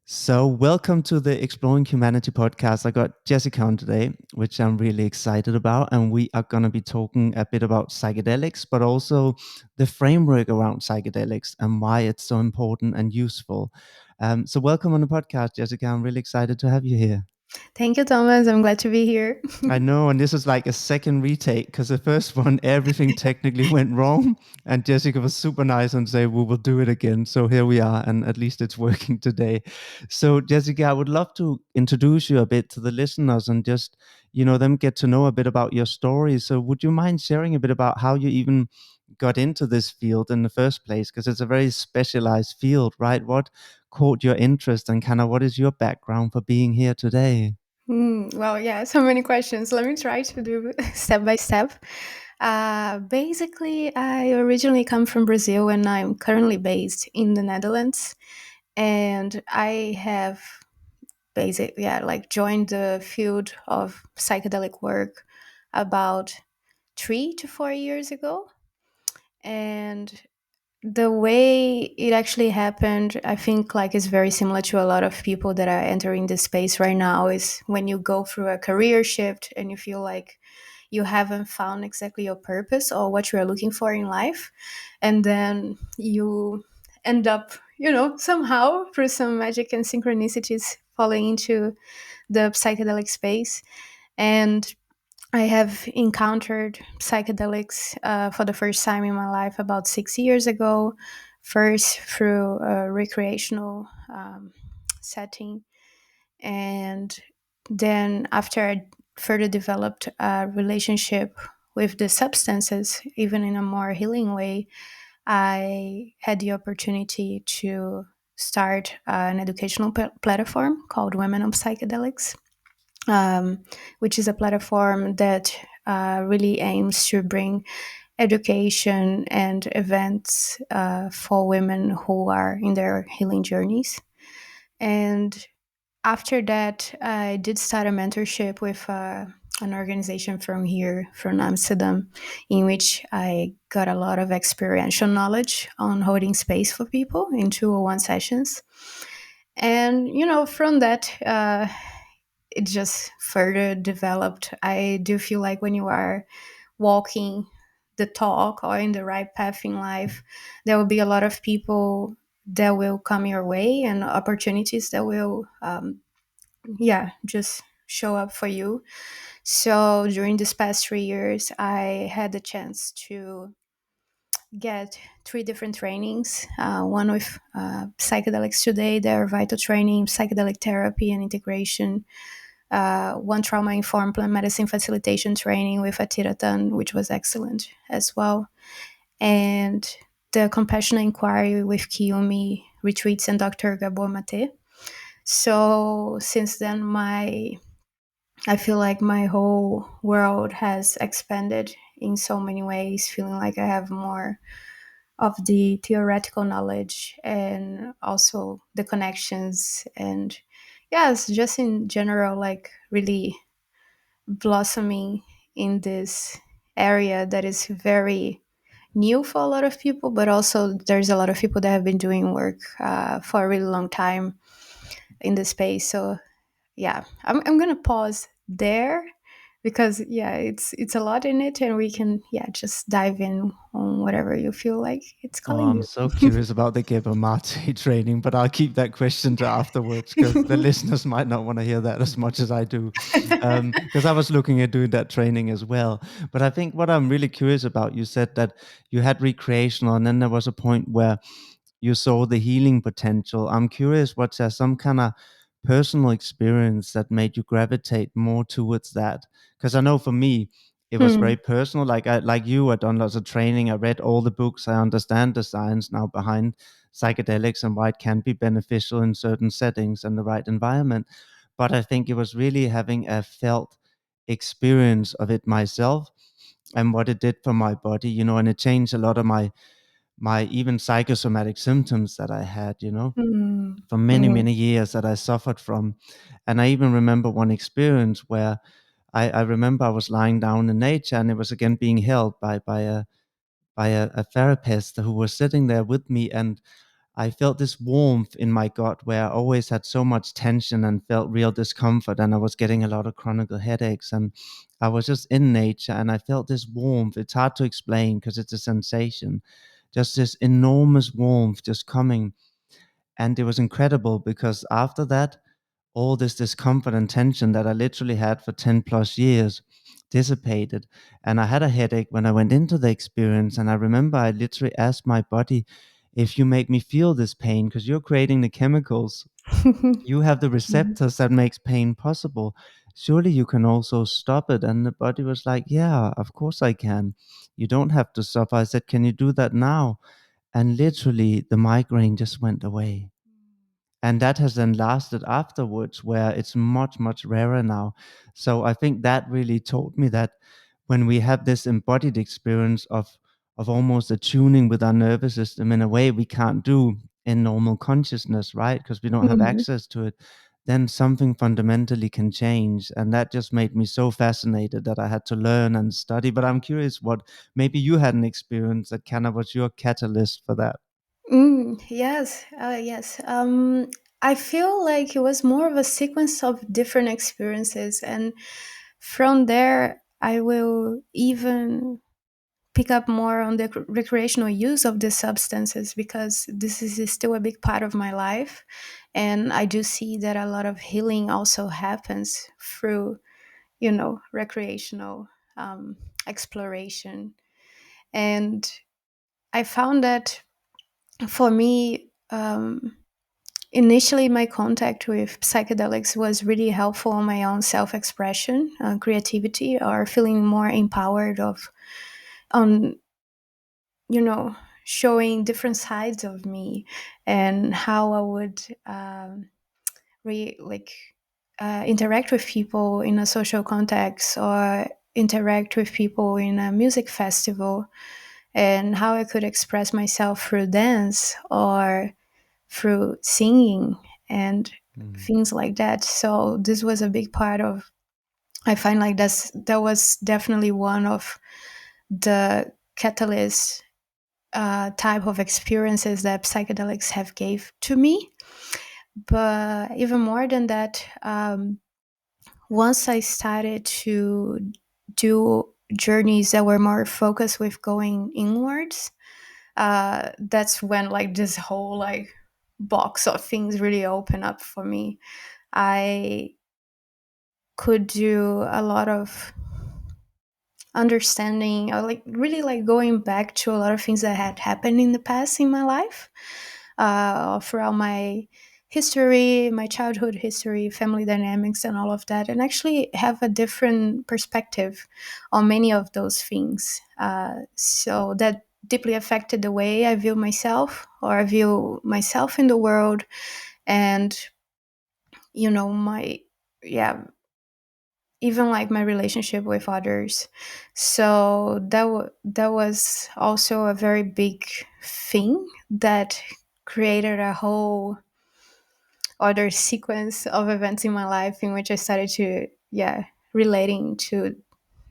So, welcome to the Exploring Humanity podcast. I got Jessica on today, which I'm really excited about. And we are going to be talking a bit about psychedelics, but also the framework around psychedelics and why it's so important and useful. So, welcome on the podcast, Jessica. I'm really excited to have you here. Thank you, Thomas. I'm glad to be here. I know, and this is like a second retake because the first one, everything technically went wrong, and Jessica was super nice and say we will do it again. So here we are, and at least it's working today. So Jessica, I would love to introduce you a bit to the listeners and just them get to know a bit about your story. So would you mind sharing a bit about how you even got into this field in the first place? Because it's a very specialized field, right? What caught your interest, and kind of what is your background for being here today? Well, yeah, so many questions. Let me try to do step by step. Basically, I originally come from Brazil and I'm currently based in the Netherlands. And I have like joined the field of psychedelic work about 3 to 4 years ago. And the way it actually happened, I think like is very similar to a lot of people that are entering this space right now, is when you go through a career shift and you feel like you haven't found exactly your purpose or what you are looking for in life. And then you end up, somehow through some magic and synchronicities falling into the psychedelic space. And I have encountered psychedelics for the first time in my life about 6 years ago, first through a recreational setting. And then, after I further developed a relationship with the substances, even in a more healing way, I had the opportunity to start an educational platform called Women of Psychedelics, which is a platform that really aims to bring education and events for women who are in their healing journeys. And after that, I did start a mentorship with an organization from here, from Amsterdam, in which I got a lot of experiential knowledge on holding space for people in 201 sessions. And, from that, it just further developed. I do feel like when you are walking the talk or in the right path in life, there will be a lot of people that will come your way and opportunities that will, just show up for you. So during these past 3 years, I had the chance to get three different trainings. One with psychedelics today, their vital training, psychedelic therapy and integration, one trauma informed plant medicine facilitation training with Atiratan, which was excellent as well, and the compassionate inquiry with Kiyomi retreats and Dr. Gabor Mate. So since then, I feel like my whole world has expanded in so many ways, feeling like I have more of the theoretical knowledge and also the connections, and yes, just in general, like really blossoming in this area that is very new for a lot of people, but also there's a lot of people that have been doing work for a really long time in this space. So yeah, I'm gonna pause there because yeah, it's a lot in it, and we can just dive in on whatever you feel like it's Oh, calling I'm so curious about the Geber Mate training, but I'll keep that question to afterwards because the you. listeners might not want to hear that as much as I do. Because I was looking at doing that training as well. But I think what I'm really curious about, you said that you had recreational, and then there was a point where you saw the healing potential. I'm curious, what's there some kind of personal experience that made you gravitate more towards that? Because I know for me, it was Hmm. very personal. Like you, I've done lots of training. I read all the books. I understand the science now behind psychedelics and why it can be beneficial in certain settings and the right environment. But I think it was really having a felt experience of it myself and what it did for my body, and it changed a lot of my even psychosomatic symptoms that I had, Hmm. for many, Yeah. many years that I suffered from. And I even remember one experience where I remember I was lying down in nature and it was again being held by a therapist who was sitting there with me. And I felt this warmth in my gut where I always had so much tension and felt real discomfort, and I was getting a lot of chronic headaches. And I was just in nature and I felt this warmth. It's hard to explain because it's a sensation, just this enormous warmth just coming. And it was incredible because after that, all this discomfort and tension that I literally had for 10 plus years dissipated. And I had a headache when I went into the experience. And I remember I literally asked my body, if you make me feel this pain, because you're creating the chemicals, you have the Mhm. receptors that makes pain possible. Surely you can also stop it. And the body was like, yeah, of course I can. You don't have to stop. I said, can you do that now? And literally the migraine just went away. And that has then lasted afterwards, where it's much much rarer now. So I think that really taught me that when we have this embodied experience of almost attuning with our nervous system in a way we can't do in normal consciousness, right, because we don't have Mhm. access to it, then something fundamentally can change. And that just made me so fascinated that I had to learn and study. But I'm curious, what maybe you had an experience that kind of was your catalyst for that. Yes, yes. I feel like it was more of a sequence of different experiences, and from there, I will even pick up more on the recreational use of these substances because this is still a big part of my life, and I do see that a lot of healing also happens through, recreational um, exploration, and I found that for me. Initially, my contact with psychedelics was really helpful on my own self-expression, creativity, or feeling more empowered of on you know showing different sides of me and how I would like interact with people in a social context or interact with people in a music festival and how I could express myself through dance or through singing and Mm. things like that. So this was a big part of. I find like that was definitely one of the catalyst type of experiences that psychedelics have gave to me. But even more than that, once I started to do journeys that were more focused with going inwards, that's when like this whole like box of things really open up for me. I could do a lot of understanding or like really like going back to a lot of things that had happened in the past in my life, throughout my history, my childhood history, family dynamics, and all of that, and actually have a different perspective on many of those things. So that deeply affected the way I view myself or I view myself in the world, and my yeah even like my relationship with others. So that was also a very big thing that created a whole other sequence of events in my life in which I started to relating to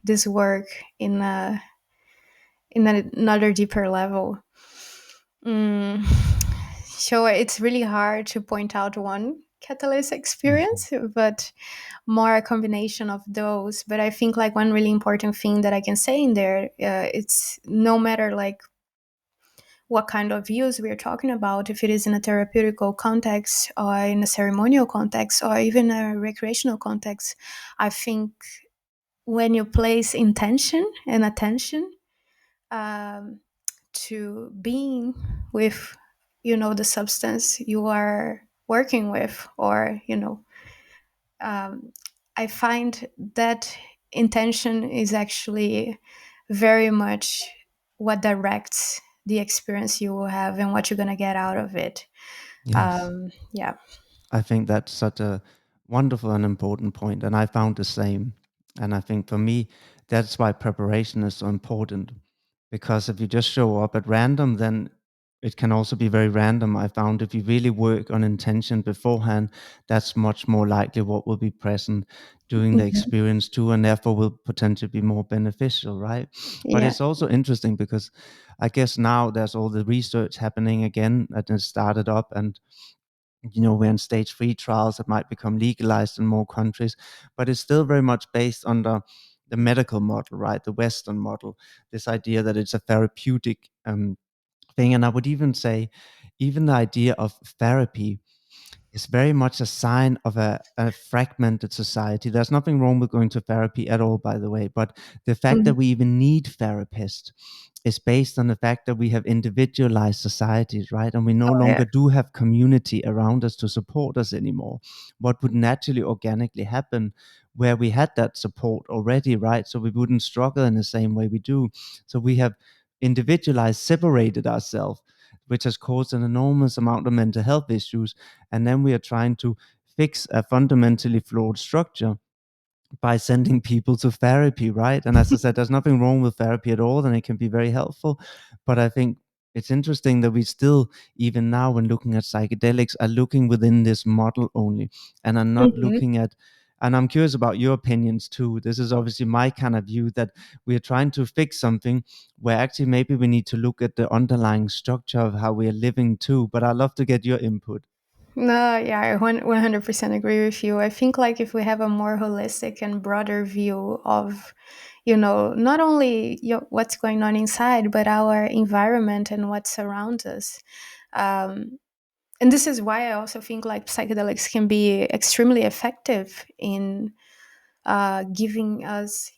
this work in another deeper level. Mm. So it's really hard to point out one catalyst experience, but more a combination of those. But I think like one really important thing that I can say in there, it's no matter like what kind of use we are talking about, if it is in a therapeutical context or in a ceremonial context or even a recreational context, I think when you place intention and attention um, to being with, the substance you are working with, or um, I find that intention is actually very much what directs the experience you will have and what you're going to get out of it. Yes. Yeah. I think that's such a wonderful and important point, and I found the same. And I think for me, that's why preparation is so important. Because if you just show up at random, then it can also be very random. I found if you really work on intention beforehand, that's much more likely what will be present during the Mhm. experience too, and therefore will potentially be more beneficial, right? But Yeah. it's also interesting because I guess now there's all the research happening again that has started up, and we're in stage 3 trials that might become legalized in more countries, but it's still very much based on the medical model, right? The Western model, this idea that it's a therapeutic thing. And I would even say, even the idea of therapy is very much a sign of a fragmented society. There's nothing wrong with going to therapy at all, by the way, but the fact that Mhm. we even need therapists is based on the fact that we have individualized societies, right? And we no Oh yeah. longer do have community around us to support us anymore. What would naturally organically happen where we had that support already, right? So we wouldn't struggle in the same way we do. So we have individualized, separated ourselves, which has caused an enormous amount of mental health issues. And then we are trying to fix a fundamentally flawed structure by sending people to therapy, right? And as I said, there's nothing wrong with therapy at all, and it can be very helpful. But I think it's interesting that we still, even now, when looking at psychedelics, are looking within this model only and are not Mhm. looking at. And I'm curious about your opinions too. This is obviously my kind of view that we are trying to fix something where actually maybe we need to look at the underlying structure of how we are living too. But I'd love to get your input. No, yeah, I 100% agree with you. I think like if we have a more holistic and broader view of, not only what's going on inside, but our environment and what's around us. Um, and this is why I also think like psychedelics can be extremely effective in giving us,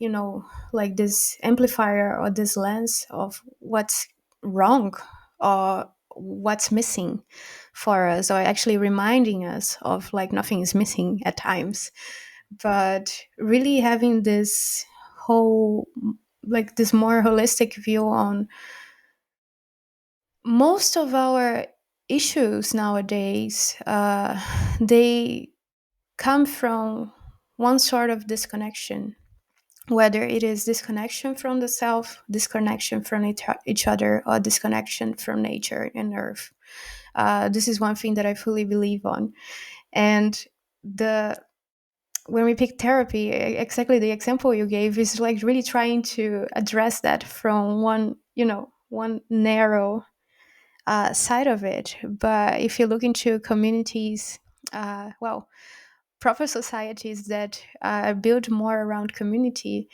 like this amplifier or this lens of what's wrong or what's missing for us, or actually reminding us of like nothing is missing at times. But really having this whole, like this more holistic view on most of our issues nowadays, they come from one sort of disconnection, whether it is disconnection from the self, disconnection from each other, or disconnection from nature and earth. This is one thing that I fully believe on. And the when we pick therapy, exactly the example you gave is like really trying to address that from one narrow side of it. But if you look into communities, well, proper societies that are built more around community,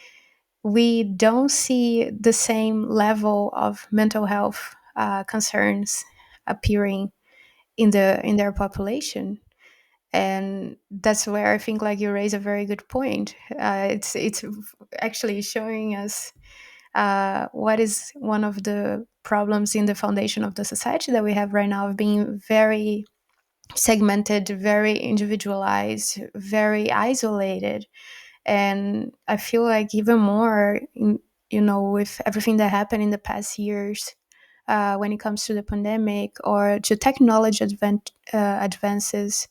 we don't see the same level of mental health concerns appearing in their population. And that's where I think like you raise a very good point. It's actually showing us what is one of the problems in the foundation of the society that we have right now, of being very segmented, very individualized, very isolated. And I feel like even more with everything that happened in the past years, when it comes to the pandemic or to technology advances,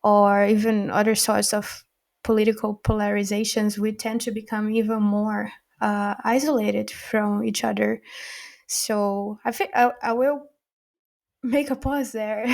or even other sorts of political polarizations, we tend to become even more isolated from each other. So I think I will make a pause there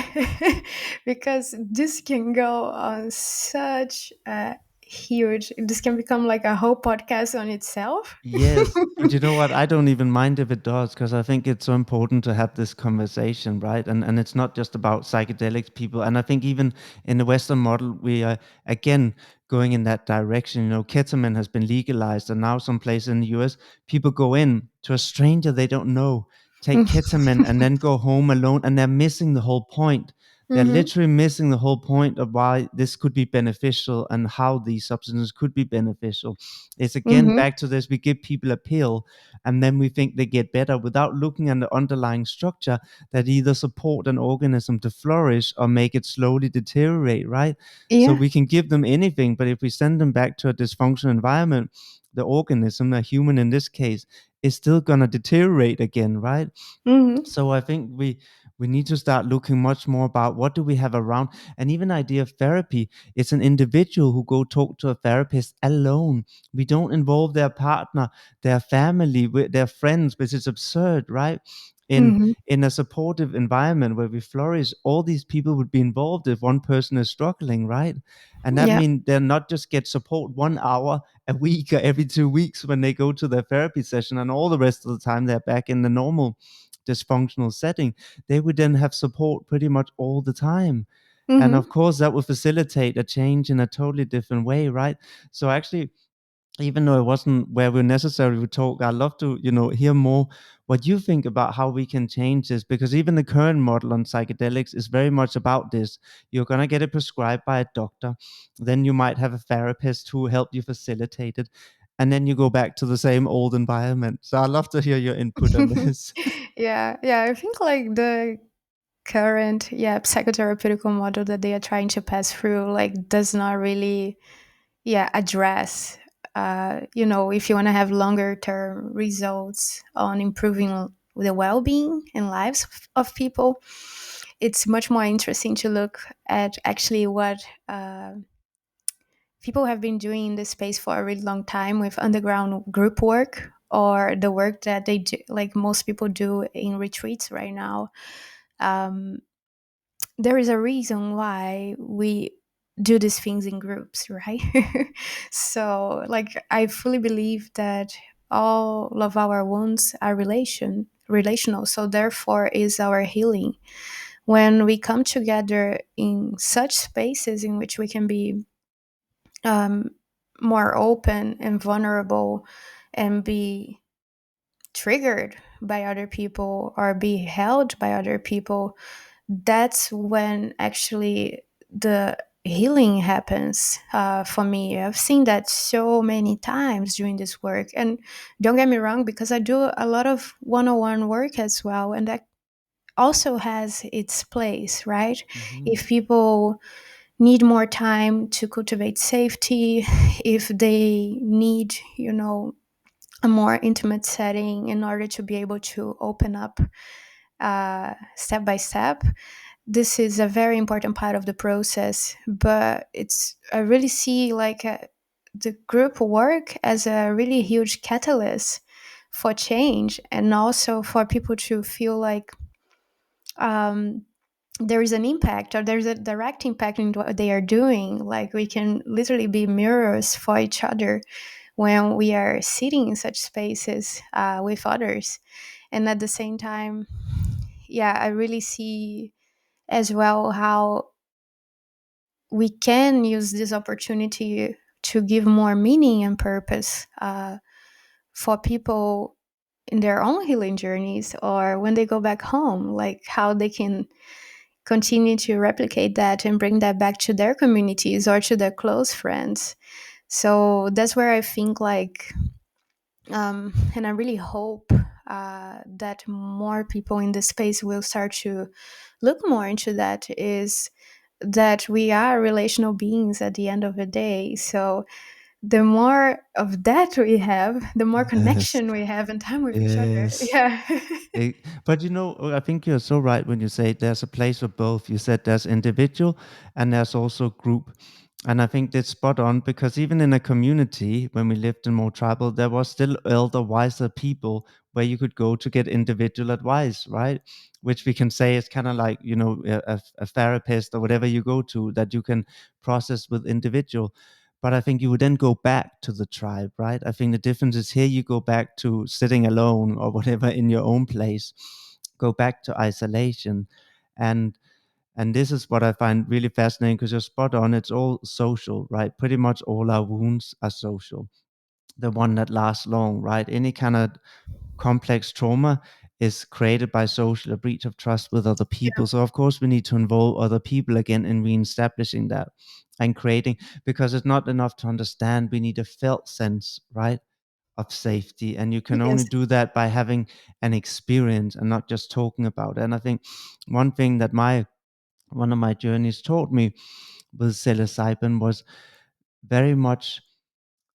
because this can go on such a huge, this can become like a whole podcast on itself. Yes, but you know what? I don't even mind if it does, because I think it's so important to have this conversation, right? And it's not just about psychedelics, people. And I think even in the Western model, we are again going in that direction. Ketamine has been legalized, and now some places in the US, people go in to a stranger they don't know, take ketamine, and then go home alone, and they're missing the whole point. They're Hmm. literally missing the whole point of why this could be beneficial and how these substances could be beneficial. It's again Hmm. back to this: we give people a pill and then we think they get better without looking at the underlying structure that either support an organism to flourish or make it slowly deteriorate, right? So Yeah. we can give them anything, but if we send them back to a dysfunctional environment, the organism, a human in this case, is still going to deteriorate again, right? Hmm. So I think We need to start looking much more about what do we have around. And even idea of therapy, it's an individual who go talk to a therapist alone. We don't involve their partner, their family, their friends, which is absurd, right? in Hmm. in a supportive environment where we flourish, all these people would be involved if one person is struggling, right? And that Yeah. means they'll not just get support 1 hour a week or every 2 weeks when they go to their therapy session, and all the rest of the time they're back in the normal dysfunctional setting. They would then have support pretty much all the time. And of Hmm. course, that would facilitate a change in a totally different way, right? So actually, even though it wasn't where we necessarily would talk, I'd love to, hear more what you think about how we can change this, because even the current model on psychedelics is very much about this. You're going to get it prescribed by a doctor, then you might have a therapist who help you facilitate it, and then you go back to the same old environment. So I'd love to hear your input on this. Yeah, yeah. I think like the current, yeah, psychotherapeutic model that they are trying to pass through, like, does not really, yeah, address, if you want to have longer term results on improving the well-being and lives of people, it's much more interesting to look at actually what people have been doing in this space for a really long time with underground group work, or the work that they do, like most people do in retreats right now. um, there is a reason why we do these things in groups, right? So, like, I fully believe that all of our wounds are relational, so therefore is our healing. When we come together in such spaces in which we can be um, more open and vulnerable, and be triggered by other people or be held by other people, that's when actually the healing happens. For me, I've seen that so many times doing this work. And don't get me wrong, because I do a lot of one-on-one work as well, and that also has its place, right? Hmm. If people need more time to cultivate safety, if they need, a more intimate setting in order to be able to open up step by step, this is a very important part of the process. But I really see like the group work as a really huge catalyst for change, and also for people to feel like um, there is an impact, or there's a direct impact in what they are doing. Like, we can literally be mirrors for each other when we are sitting in such spaces with others. And at the same time, yeah, I really see as well how we can use this opportunity to give more meaning and purpose for people in their own healing journeys, or when they go back home, like how they can continue to replicate that and bring that back to their communities or to their close friends. So that's where I think, like, and I really hope that more people in the space will start to look more into that, is that we are relational beings at the end of the day. So the more of that we have, the more Yes. connection we have and time with each other. Yes. Yeah. But I think you're so right when you say there's a place for both. You said there's individual and there's also group. And I think that's spot on, because even in a community, when we lived in more tribal, there was still elder, wiser people where you could go to get individual advice, right? Which we can say is kind of like, a therapist or whatever you go to that you can process with individual. But I think you would then go back to the tribe, right? I think the difference is here you go back to sitting alone or whatever in your own place, go back to isolation. And and this is what I find really fascinating, because you're spot on. It's all social, right? Pretty much all our wounds are social. The one that lasts long, right? Any kind of complex trauma is created by social, a breach of trust with other people. So of course we need to involve other people again in re-establishing that and creating, because it's not enough to understand. We need a felt sense, right, of safety. And you can only Yes. do that by having an experience and not just talking about it. And I think one thing that my one of my journeys taught me with psilocybin was very much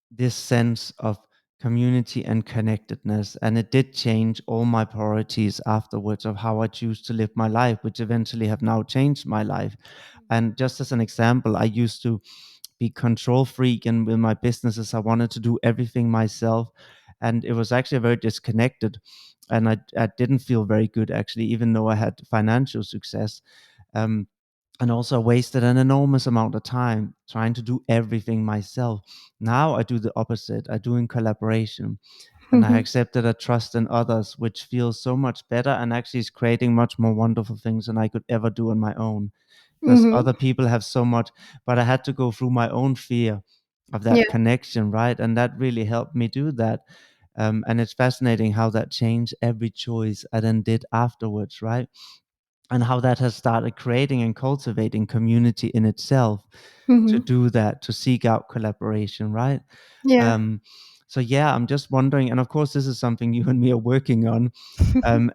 this sense of community and connectedness. And it did change all my priorities afterwards of how I choose to live my life, which eventually have now changed my life. And just as an example, I used to be control freak, and with my businesses I wanted to do everything myself, and it was actually very disconnected, and I didn't feel very good actually, even though I had financial success. um, and also wasted an enormous amount of time trying to do everything myself. Now I do the opposite. I do in collaboration, and I Mhm. accepted a trust in others, which feels so much better and actually is creating much more wonderful things than I could ever do on my own, because Mhm. other people have so much, but I had to go through my own fear of Yeah. that connection, right? And that really helped me do that. And it's fascinating how that changed every choice I then did afterwards, right? And how that has started creating and cultivating community in itself, to Mhm. do that, to seek out collaboration, right? Yeah. um, so yeah, I'm just wondering, and of course this is something you and me are working on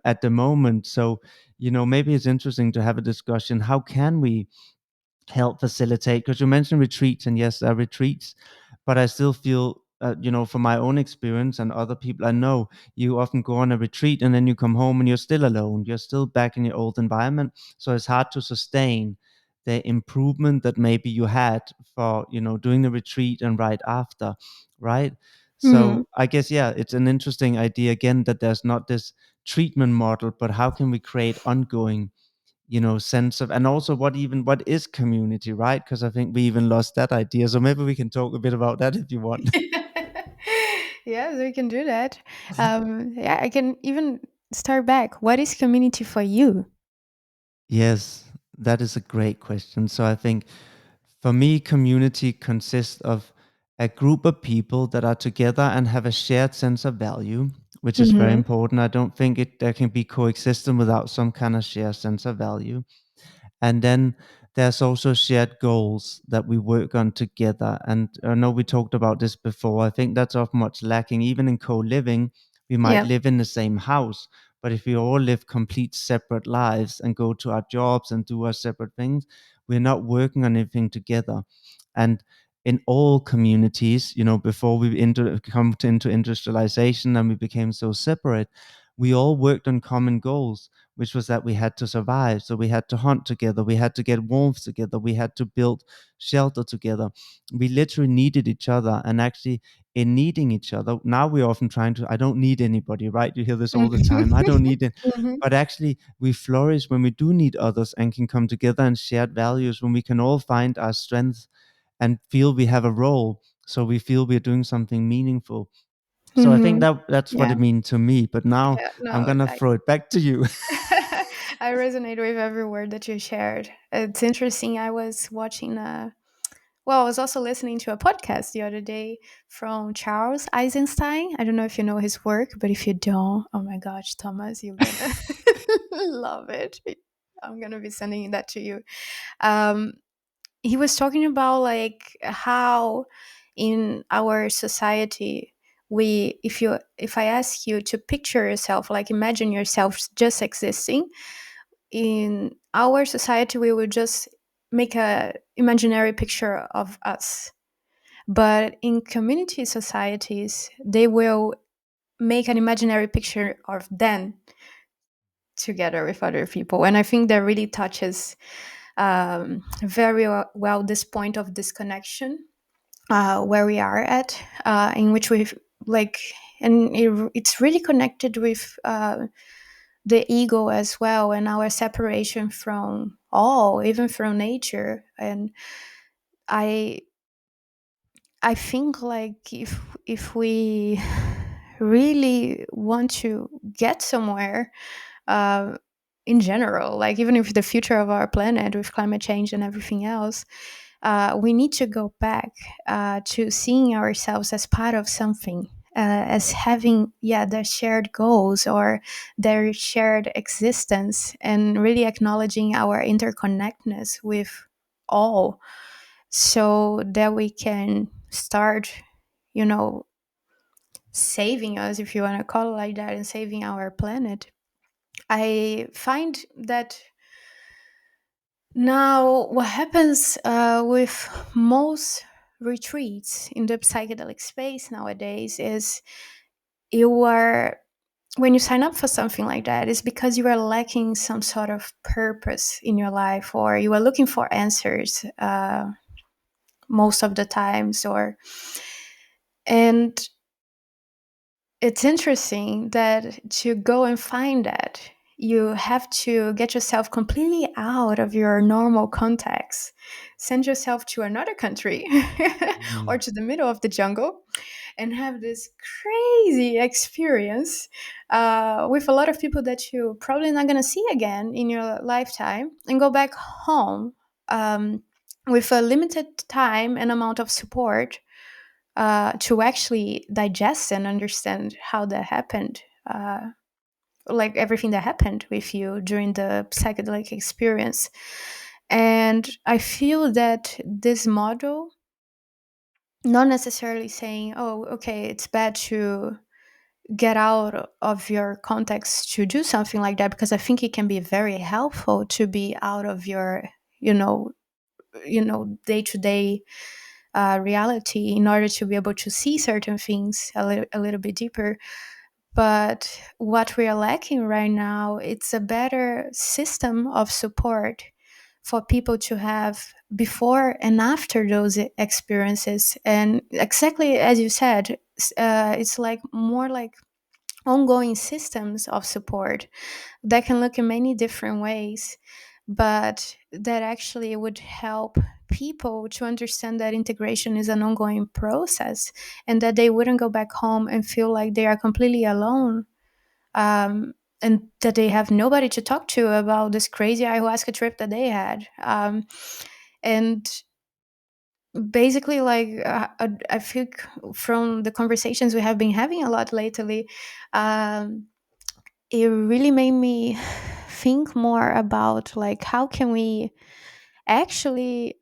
at the moment. So maybe it's interesting to have a discussion. How can we help facilitate, because you mentioned retreats, and yes, there are retreats, but I still feel, from my own experience and other people I know, you often go on a retreat and then you come home and you're still alone, you're still back in your old environment. So it's hard to sustain the improvement that maybe you had for doing the retreat and right after, right? Mhm. So I guess, yeah, it's an interesting idea again, that there's not this treatment model, but how can we create ongoing sense of, and also what is community, right? Because I think we even lost that idea, so maybe we can talk a bit about that if you want. Yes, we can do that. Yeah, I can even start back. What is community for you? Yes, that is a great question. So I think for me, community consists of a group of people that are together and have a shared sense of value, which is very Mhm. important. I don't think there can be coexistence without some kind of shared sense of value. And then there's also shared goals that we work on together. And I know we talked about this before. I think that's often much lacking. Even in co living, we might Yeah. live in the same house, but if we all live complete separate lives and go to our jobs and do our separate things, we're not working on anything together. And in all communities, before we come into industrialization and we became so separate, we all worked on common goals, which was that we had to survive. So we had to hunt together, we had to get warmth together, we had to build shelter together. We literally needed each other. And actually, in needing each other, now we're often trying to, I don't need anybody, right? You hear this all the time. I don't need it. Mhm. But actually, we flourish when we do need others and can come together and share values, when we can all find our strengths and feel we have a role. So we feel we're doing something meaningful. So I think Mhm. that's what Yeah. it means to me. But now Yeah. I'm No, gonna throw it back to you. I resonate with every word that you shared. It's interesting. I was watching well, I was also listening to a podcast the other day from Charles Eisenstein. I don't know if you know his work, but if you don't, oh my gosh, Thomas, you're gonna love it. I'm gonna be sending that to you. Um, he was talking about like how in our society we if I ask you to picture yourself, like imagine yourself just existing in our society, we would just make a imaginary picture of us, but in community societies they will make an imaginary picture of them together with other people. And I think that really touches very well this point of disconnection where we are at, in which we've like, and it's really connected with the ego as well, and our separation from all, even from nature. And I I think like if we really want to get somewhere, uh, in general, like even if the future of our planet with climate change and everything else, we need to go back to seeing ourselves as part of something, as having, yeah, their shared goals or their shared existence, and really acknowledging our interconnectedness with all, so that we can start, you know, saving us, if you want to call it like that, and saving our planet. I find that now what happens with most retreats in the psychedelic space nowadays is you are when you sign up for something like that, it's because you are lacking some sort of purpose in your life, or you are looking for answers most of the times. Or and it's interesting that to go and find that, you have to get yourself completely out of your normal context, send yourself to another country or Mm. to the middle of the jungle, and have this crazy experience with a lot of people that you're probably not going to see again in your lifetime, and go back home with a limited time and amount of support to actually digest and understand how that happened, like everything that happened with you during the psychedelic experience. And I feel that this model, not necessarily saying, oh, okay, it's bad to get out of your context to do something like that, because I think it can be very helpful to be out of your, you know, day to day reality in order to be able to see certain things a little bit deeper. But what we are lacking right now, it's a better system of support for people to have before and after those experiences. And exactly as you said, it's like more like ongoing systems of support that can look in many different ways, but that actually would help people to understand that integration is an ongoing process, and that they wouldn't go back home and feel like they are completely alone, and that they have nobody to talk to about this crazy ayahuasca trip that they had. And basically, like, I think from the conversations we have been having a lot lately, um, it really made me think more about like how can we actually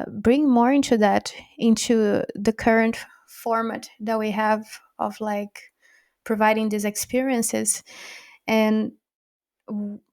bring more into that, into the current format that we have of like providing these experiences. And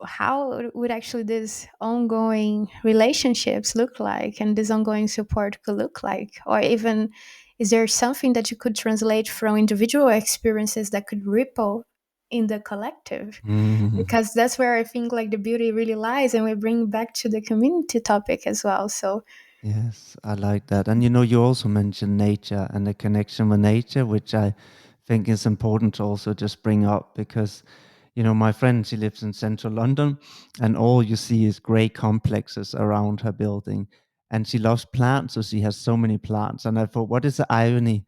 how would actually these ongoing relationships look like, and this ongoing support could look like? Or even, is there something that you could translate from individual experiences that could ripple in the collective? Mhm. Because that's where I think like the beauty really lies, and we bring back to the community topic as well. So Yes, I like that. And you also mentioned nature and the connection with nature, which I think is important to also just bring up because, my friend, she lives in central London and all you see is grey complexes around her building. And she loves plants, so she has so many plants. And I thought, what is the irony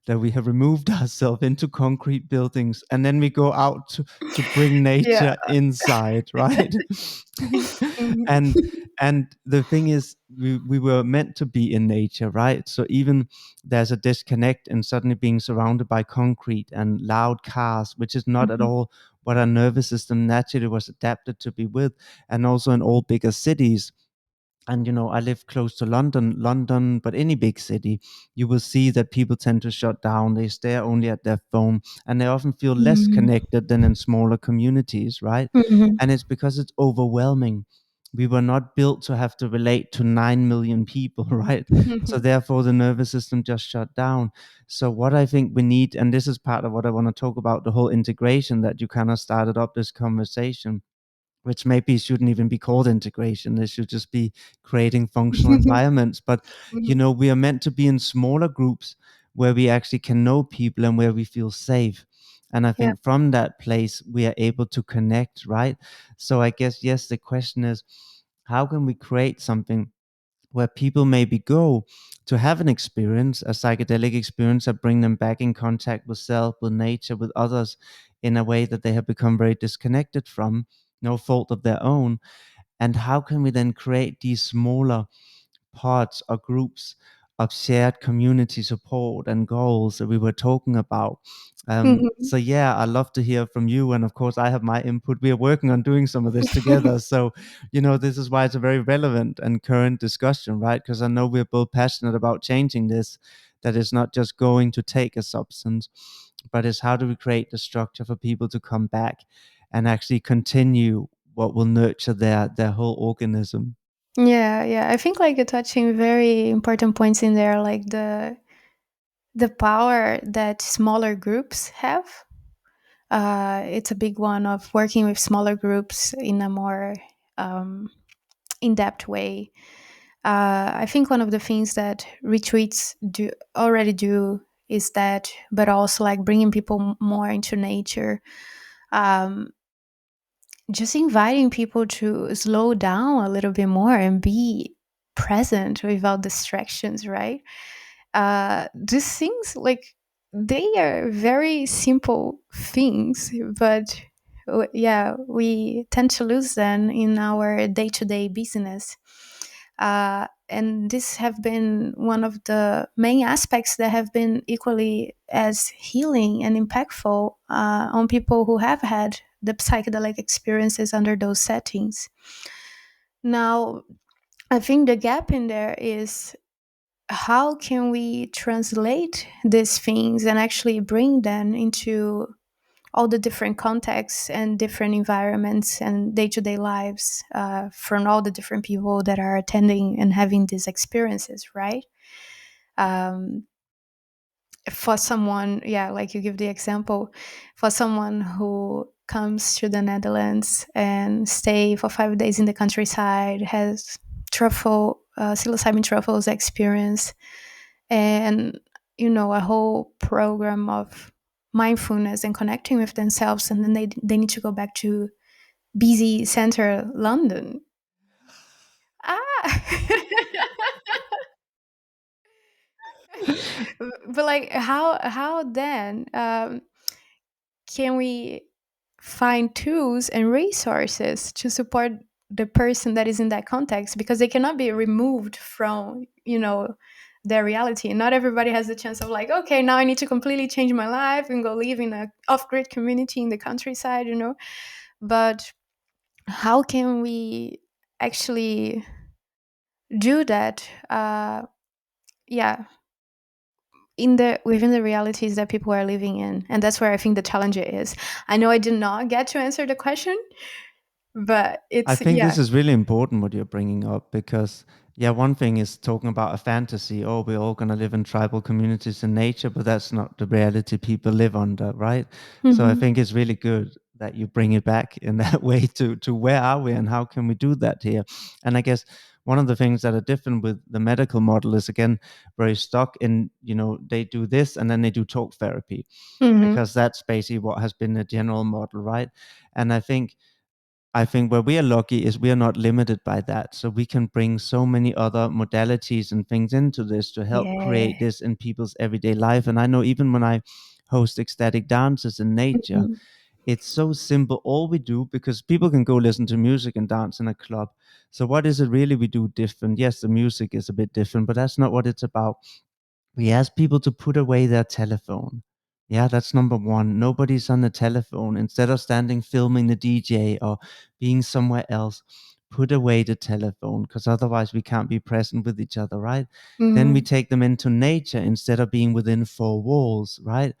that we have removed ourselves into concrete buildings and then we go out to bring yeah. nature inside, right? Mhm. and and the thing is, we were meant to be in nature, right? So even there's a disconnect in suddenly being surrounded by concrete and loud cars, which is not at Mhm. all what our nervous system naturally was adapted to be with. And also in all bigger cities, and I live close to London, but any big city, you will see that people tend to shut down. They stare only at their phone, and they often feel less Mhm. connected than in smaller communities, right? Mhm. And it's because it's overwhelming. We were not built to have to relate to 9 million people, right? So therefore the nervous system just shut down. So what I think we need, and this is part of what I want to talk about, the whole integration that you kind of started up this conversation, which maybe shouldn't even be called integration. It should just be creating functional environments. But, Mhm. we are meant to be in smaller groups where we actually can know people and where we feel safe. And I Yeah. think from that place, we are able to connect, right? So I guess, yes, the question is, how can we create something where people maybe go to have an experience, a psychedelic experience that bring them back in contact with self, with nature, with others in a way that they have become very disconnected from, no fault of their own. And how can we then create these smaller parts or groups of shared community support and goals that we were talking about? Mhm. So yeah, I love to hear from you, and of course I have my input. We are working on doing some of this together, so this is why it's a very relevant and current discussion, right? Because I know we're both passionate about changing this, that it's not just going to take a substance, but it's how do we create the structure for people to come back and actually continue what will nurture their whole organism. Yeah, yeah. I think like you're touching very important points in there, like the power that smaller groups have. It's a big one of working with smaller groups in a more um, in-depth way. I think one of the things that retreats do already do is that, but also like bringing people more into nature. Um, just inviting people to slow down a little bit more and be present without distractions, right? These things, like, they are very simple things, but yeah, we tend to lose them in our day-to-day business. And this have been one of the main aspects that have been equally as healing and impactful on people who have had the psychedelic experiences under those settings. Now, I think the gap in there is, how can we translate these things and actually bring them into all the different contexts and different environments and day-to-day lives from all the different people that are attending and having these experiences, right? um, for someone, yeah, like you give the example, for someone who comes to the Netherlands and stay for 5 days in the countryside, has truffle psilocybin truffles experience, and a whole program of mindfulness and connecting with themselves, and then they need to go back to busy center London. Ah. But like, how then can we find tools and resources to support the person that is in that context, because they cannot be removed from their reality. Not everybody has the chance of like, okay, now I need to completely change my life and go live in a off-grid community in the countryside, but how can we actually do that, yeah, in the within the realities that people are living in? And that's where I think the challenge is. I know I did not get to answer the question, but I it's, think yeah. this is really important what you're bringing up because, yeah, one thing is talking about a fantasy. Oh, we're all going to live in tribal communities in nature, but that's not the reality people live under, right? So I Hmm. think it's really good that you bring it back in that way to where are we and how can we do that here? And I guess one of the things that are different with the medical model is again very stuck in, they do this and then they do talk therapy Hmm. because that's basically what has been the general model, right? And I think where we are lucky is we are not limited by that. So we can bring so many other modalities and things into this to help Yeah. create this in people's everyday life. And I know even when I host ecstatic dances in nature, Mhm. it's so simple. All we do, because people can go listen to music and dance in a club. So what is it really we do different? Yes, the music is a bit different, but that's not what it's about. We ask people to put away their telephone. Yeah, that's number one. Nobody's on the telephone. Instead of standing filming the DJ or being somewhere else, put away the telephone because otherwise we can't be present with each other, right? Then we Mhm. take them into nature instead of being within four walls, right?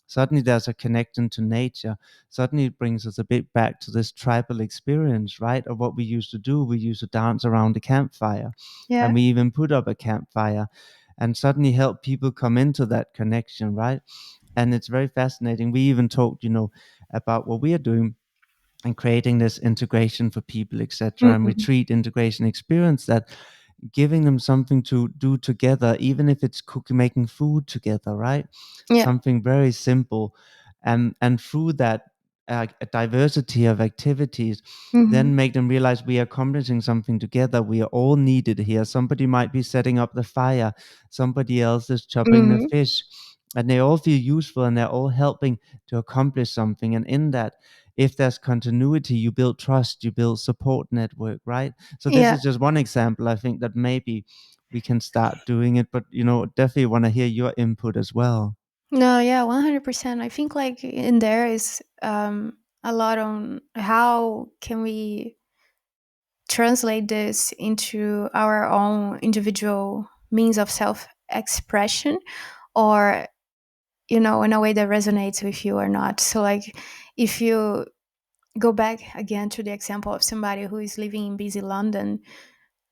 Suddenly there's a connection to nature. Suddenly it brings us a bit back to this tribal experience, right? Of what we used to do. We used to dance around the campfire and Yeah. we even put up a campfire and suddenly help people come into that connection, right? And it's very fascinating. We even talked, about what we are doing and creating this integration for people, etc., and Mhm. retreat integration experience that giving them something to do together, even if it's cooking, making food together, right? Yeah. Something very simple, and through that a diversity of activities, then Mhm. make them realize we are accomplishing something together. We are all needed here. Somebody might be setting up the fire, somebody else is chopping the Mhm. fish, and they all feel useful and they're all helping to accomplish something. And in that, if there's continuity, you build trust, you build support network, right? So this Yeah. is just one example. I think that maybe we can start doing it, but definitely want to hear your input as well. No, yeah, 100%. I think like in there is a lot on how can we translate this into our own individual means of self-expression, or in a way that resonates with you or not. So like, if you go back again to the example of somebody who is living in busy London,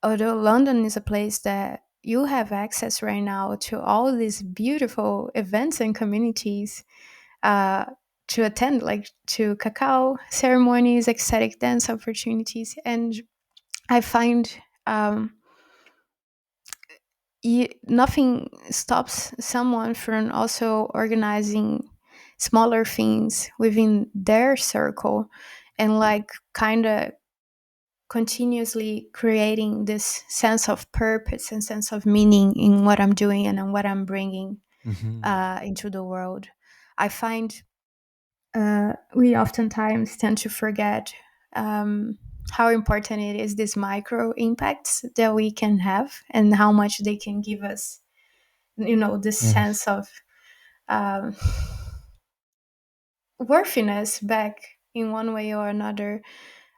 although London is a place that you have access right now to all these beautiful events and communities, uh, to attend, like to cacao ceremonies, ecstatic dance opportunities. And I find um, nothing stops someone from also organizing smaller things within their circle, and like kind of continuously creating this sense of purpose and sense of meaning in what I'm doing and in what I'm bringing Hmm. into the world. I find we oftentimes tend to forget how important it is, these micro impacts that we can have, and how much they can give us, this Yes. sense of um, worthiness back in one way or another.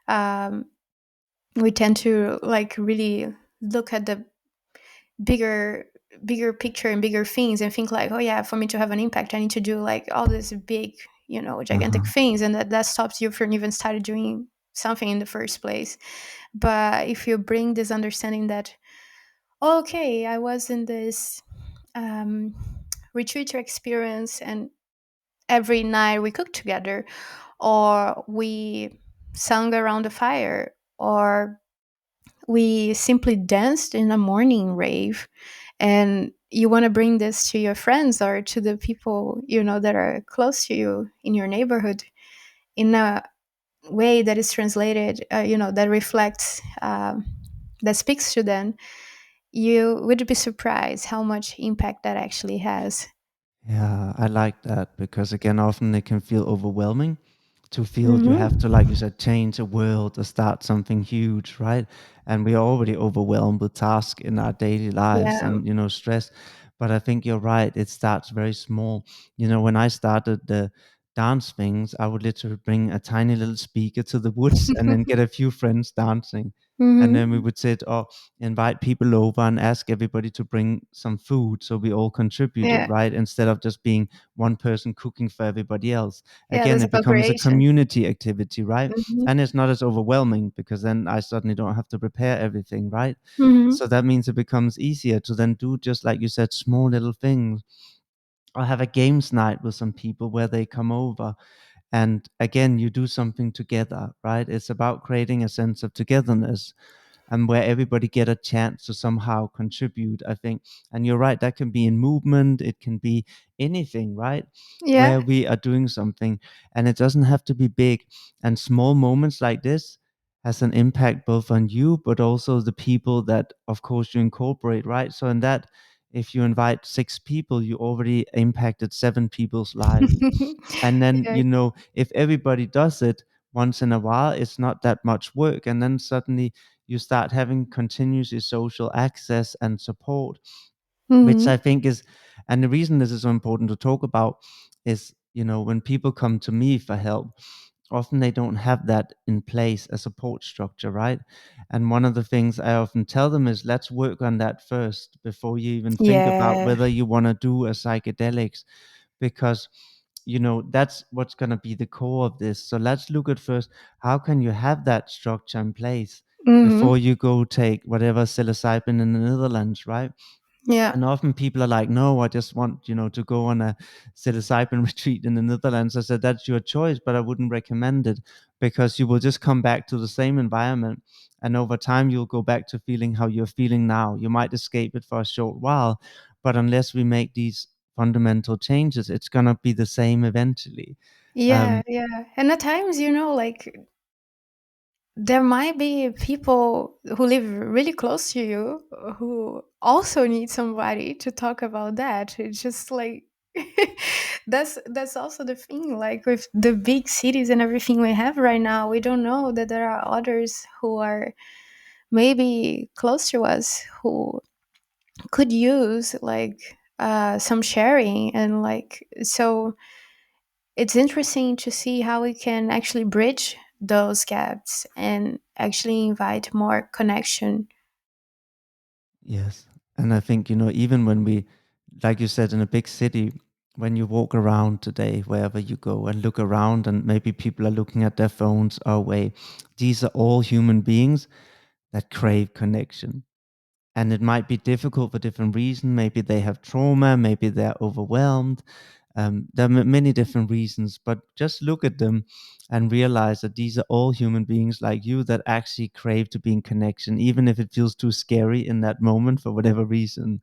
Um, we tend to like really look at the bigger bigger picture and bigger things and think like, oh yeah, for me to have an impact I need to do like all these big, gigantic Uh-huh. things, and that stops you from even started doing something in the first place. But if you bring this understanding that, okay, I was in this um, retreat experience, and every night we cooked together, or we sung around the fire, or we simply danced in a morning rave, and you want to bring this to your friends or to the people that are close to you in your neighborhood in a way that is translated, that reflects, that speaks to them, you would be surprised how much impact that actually has. Yeah, I like that because again, often it can feel overwhelming to feel you have to, like you Hmm. said, change a world or start something huge, right? And we are already overwhelmed with tasks in our daily lives Yeah. and, stress. But I think you're right. It starts very small. When I started the dance things, I would literally bring a tiny little speaker to the woods and then get a few friends dancing. And then we Hmm. would sit or invite people over and ask everybody to bring some food. So we all contributed, Yeah. right? Instead of just being one person cooking for everybody else. Yeah, Again, there's a it becomes a co-creation. community activity, right? Hmm. And it's not as overwhelming because then I suddenly don't have to prepare everything, right? Hmm. So that means it becomes easier to then do, just like you said, small little things. Or have a games night with some people where they come over, and again you do something together, right? It's about creating a sense of togetherness and where everybody get a chance to somehow contribute, I think. And you're right, that can be in movement, it can be anything, right? Yeah. Where we are doing something, and it doesn't have to be big. And small moments like this has an impact both on you but also the people that of course you incorporate, right? So in that, if you invite 6 people, you already impacted 7 people's life. And then, Yeah. if everybody does it once in a while, it's not that much work. And then suddenly you start having continuously social access and support, which I Hmm. think is, and the reason this is so important to talk about is, when people come to me for help, often they don't have that in place, a support structure, right? And one of the things I often tell them is, let's work on that first before you even think about Yeah. whether you want to do a psychedelics, because that's what's going to be the core of this. So let's look at first, how can you have that structure in place before Hmm. you go take whatever psilocybin in the Netherlands, right? Yeah. And often people are like, no, I just want, to go on a psilocybin retreat in the Netherlands. I said, that's your choice, but I wouldn't recommend it, because you will just come back to the same environment. And over time, you'll go back to feeling how you're feeling now. You might escape it for a short while, but unless we make these fundamental changes, it's going to be the same eventually. Yeah, Um, yeah. And at times, like there might be people who live really close to you who also need somebody to talk about that. It's just like that's also the thing. Like with the big cities and everything we have right now, we don't know that there are others who are maybe close to us who could use like some sharing, and like so it's interesting to see how we can actually bridge those gaps and actually invite more connection. yes. And I think, even when we, like you said, in a big city, when you walk around today, wherever you go and look around, and maybe people are looking at their phones our way, these are all human beings that crave connection. And it might be difficult for different reasons. Maybe they have trauma, maybe they're overwhelmed. There are many different reasons, but just look at them and realize that these are all human beings like you that actually crave to be in connection, even if it feels too scary in that moment for whatever reason.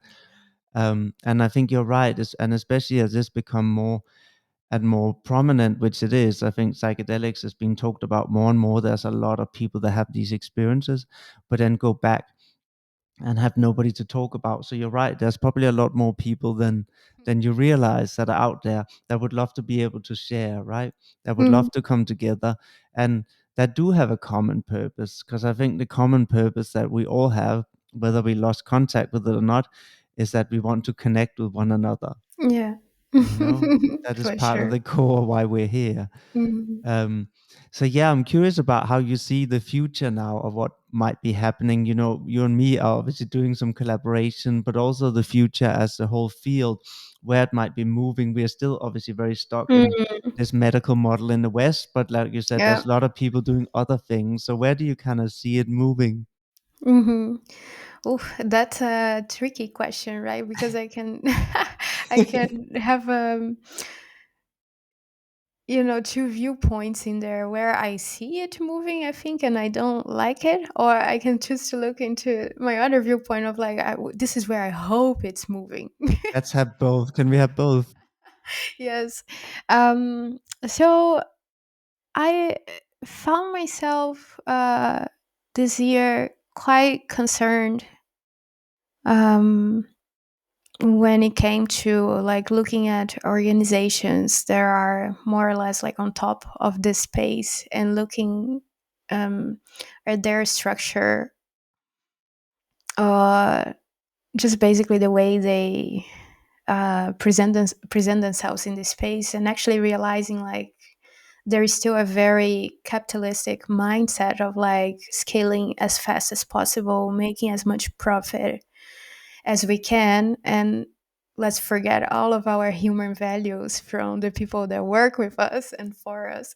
And I think you're right, and especially as this become more and more prominent, which it is, I think psychedelics is being talked about more and more. There's a lot of people that have these experiences, but then go back and have nobody to talk about. So you're right. There's probably a lot more people than you realize that are out there that would love to be able to share, right? That would Mm, love to come together and that do have a common purpose. Because I think the common purpose that we all have, whether we lost contact with it or not, is that we want to connect with one another. yeah. You know, that is For part of sure. the core why we're here. Mhm. Um, so yeah, I'm curious about how you see the future now of what might be happening. You know, you and me are obviously doing some collaboration, but also the future as a whole field, where it might be moving. We are still obviously very stuck in Mm, this medical model in the West, but like you said, yeah. there's a lot of people doing other things. So where do you kind of see it moving? Hmm. Oof, that's a tricky question, right? Because I can, I can have two viewpoints in there where I see it moving, I think, and I don't like it, or I can choose to look into my other viewpoint of like, this is where I hope it's moving. Let's have both. Can we have both? Yes. Um, so I found myself this year quite concerned um, when it came to like looking at organizations that are more or less like on top of this space and looking um, at their structure, uh, just basically the way they present themselves in this space, and actually realizing like there is still a very capitalistic mindset of like scaling as fast as possible, making as much profit as we can, and let's forget all of our human values from the people that work with us and for us,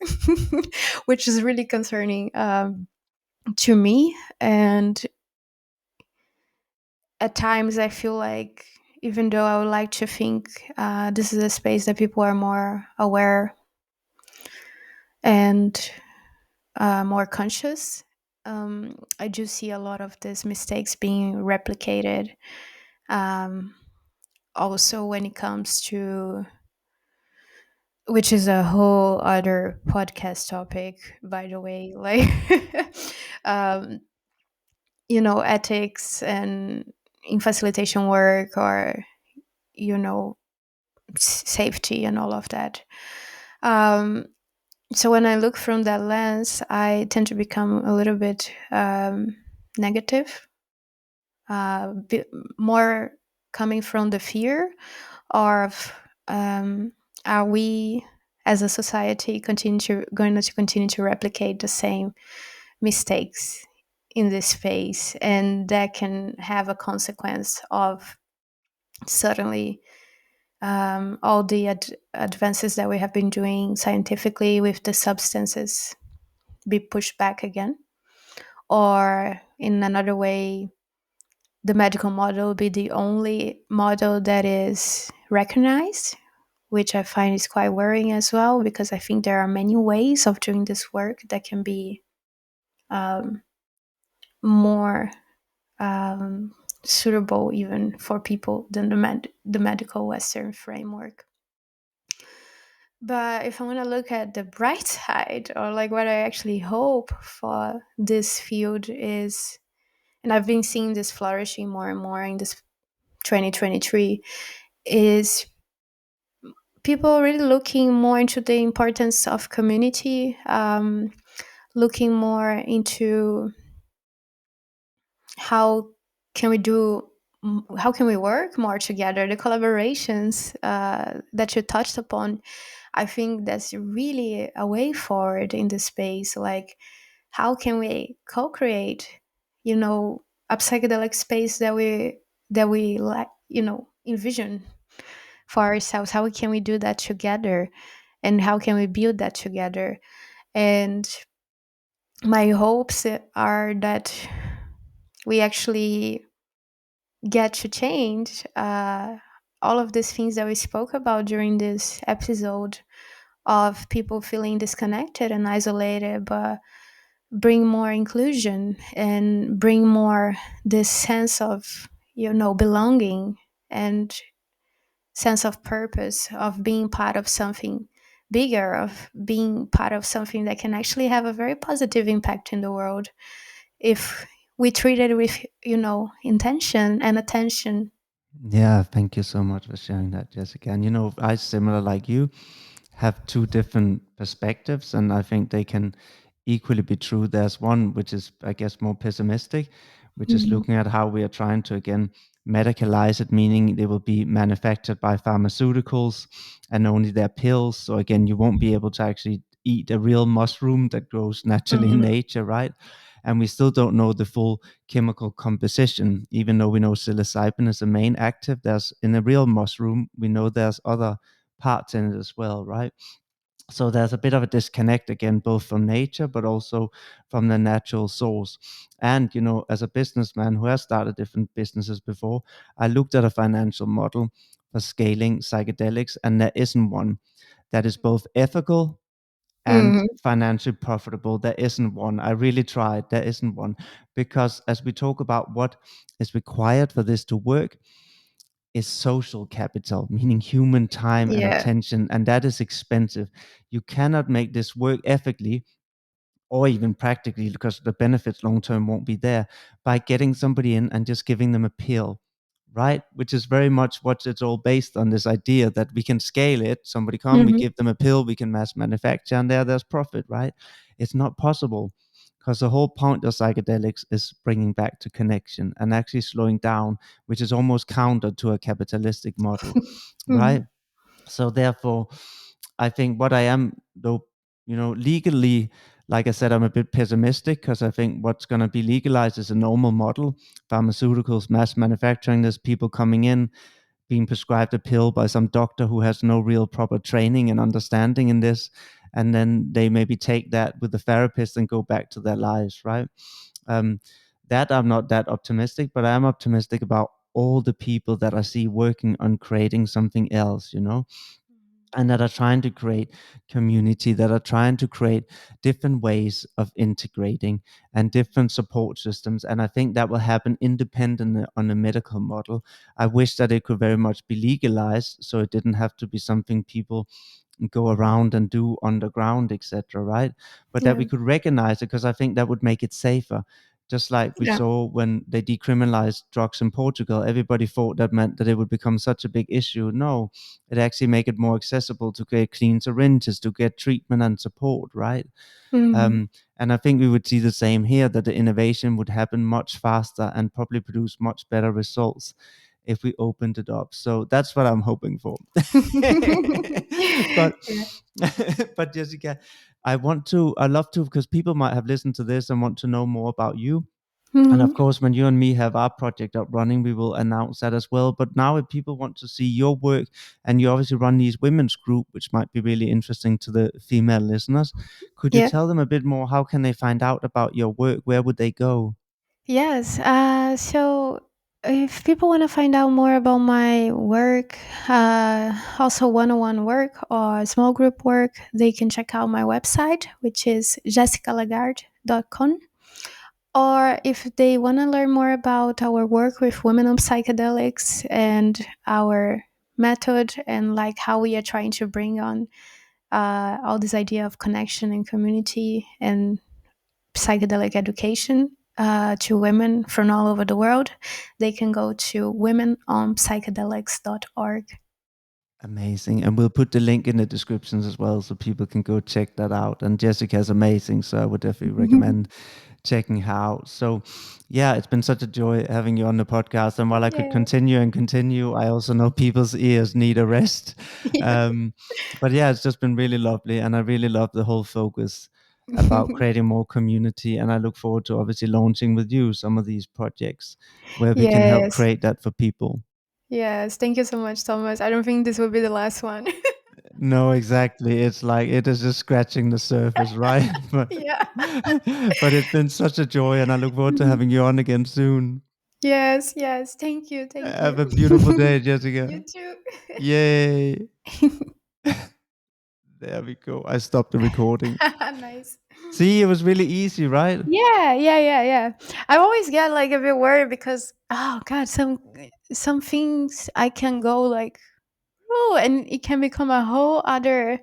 which is really concerning to me. And at times I feel like, even though I would like to think this is a space that people are more aware and more conscious, I do see a lot of these mistakes being replicated. Um, Also, when it comes to, which is a whole other podcast topic, by the way, like, um, ethics and in facilitation work, or you know, safety and all of that. Um, so when I look from that lens, I tend to become a little bit negative, bit more coming from the fear of, are we as a society going to continue to replicate the same mistakes in this space, and that can have a consequence of suddenly all the advances that we have been doing scientifically with the substances be pushed back again, or in another way, the medical model be the only model that is recognized, which I find is quite worrying as well, because I think there are many ways of doing this work that can be um, more um, suitable even for people than the medical Western framework. But if I want to look at the bright side, or like what I actually hope for this field is, and I've been seeing this flourishing more and more in this 2023, is people really looking more into the importance of community, looking more into how can we do how can we work more together, the collaborations that you touched upon. I think that's really a way forward in the space. Like, how can we co-create, a psychedelic space that we like, envision for ourselves? How can we do that together, and how can we build that together? And my hopes are that we actually get to change all of these things that we spoke about during this episode of people feeling disconnected and isolated, but bring more inclusion and bring more this sense of, belonging and sense of purpose, of being part of something bigger, of being part of something that can actually have a very positive impact in the world if we treat it with, intention and attention. Yeah, thank you so much for sharing that, Jessica. And I, similar like you, have two different perspectives, and I think they can equally be true. There's one which is, I guess, more pessimistic, which is Mhm. looking at how we are trying to again medicalize it, meaning they will be manufactured by pharmaceuticals and only their pills. So again, you won't be able to actually eat a real mushroom that grows naturally in Mhm. nature, right? And we still don't know the full chemical composition, even though we know psilocybin is the main active. There's in a real mushroom, we know there's other parts in it as well, right? So there's a bit of a disconnect again, both from nature, but also from the natural source. And, as a businessman who has started different businesses before, I looked at a financial model for scaling psychedelics, and there isn't one that is both ethical and Mhm. financially profitable. There isn't one. I really tried. There isn't one. Because as we talk about what is required for this to work, is social capital, meaning human time and Yeah. attention, and that is expensive. You cannot make this work ethically or even practically, because the benefits long term won't be there, by getting somebody in and just giving them a pill, right? Which is very much what it's all based on, this idea that we can scale it. Somebody come, we Mhm. give them a pill, we can mass manufacture, and there's profit, right? It's not possible, because the whole point of psychedelics is bringing back to connection and actually slowing down, which is almost counter to a capitalistic model, right? Mhm. So therefore, I think what I am, though, legally, like I said, I'm a bit pessimistic, because I think what's going to be legalized is a normal model. Pharmaceuticals, mass manufacturing, there's people coming in, being prescribed a pill by some doctor who has no real proper training and understanding in this. And then they maybe take that with the therapist and go back to their lives, right? Um, that I'm not that optimistic, but I am optimistic about all the people that I see working on creating something else, and that are trying to create community, that are trying to create different ways of integrating and different support systems. And I think that will happen independent on the medical model. I wish that it could very much be legalized, so it didn't have to be something people go around and do underground, etc., right? But that Yeah. we could recognize it, because I think that would make it safer. Just like we Yeah. saw when they decriminalized drugs in Portugal, everybody thought that meant that it would become such a big issue. No, it actually make it more accessible to get clean syringes, to get treatment and support, right? Mhm. And I think we would see the same here, that the innovation would happen much faster and probably produce much better results if we opened it up. So that's what I'm hoping for. but Yeah. but Jessica, I love to, because people might have listened to this and want to know more about you. And of Mhm. course, when you and me have our project up running, we will announce that as well. But now, if people want to see your work, and you obviously run these women's group, which might be really interesting to the female listeners, could you Yeah. tell them a bit more? How can they find out about your work? Where would they go? Yes. So if people want to find out more about my work, also one-on-one work or small group work, they can check out my website, which is jessicalagarde.com. Or if they want to learn more about our work with women on psychedelics and our method and like how we are trying to bring on all this idea of connection and community and psychedelic education to women from all over the world, they can go to womenonpsychedelics.org. Amazing. And we'll put the link in the descriptions as well, so people can go check that out. And Jessica's amazing, so I would definitely recommend checking her out. So, yeah, it's been such a joy having you on the podcast. And while I could Yeah. continue and continue, I also know people's ears need a rest. Um, but yeah, it's just been really lovely. And I really love the whole focus about creating more community. And I look forward to obviously launching with you some of these projects where we can help Yes. create that for people. Yes. Thank you so much, Thomas. I don't think this will be the last one. No, exactly. It's like it is just scratching the surface, right? But Yeah. but it's been such a joy, and I look forward to Mhm. having you on again soon. Yes, yes. Thank you. Thank Have you. a beautiful day, Jessica. You too. Yay. There we go. I stopped the recording. Nice. See, it was really easy, right? Yeah, yeah, yeah, yeah. I always get like a bit worried because oh god, some things I can go like oh, and it can become a whole other.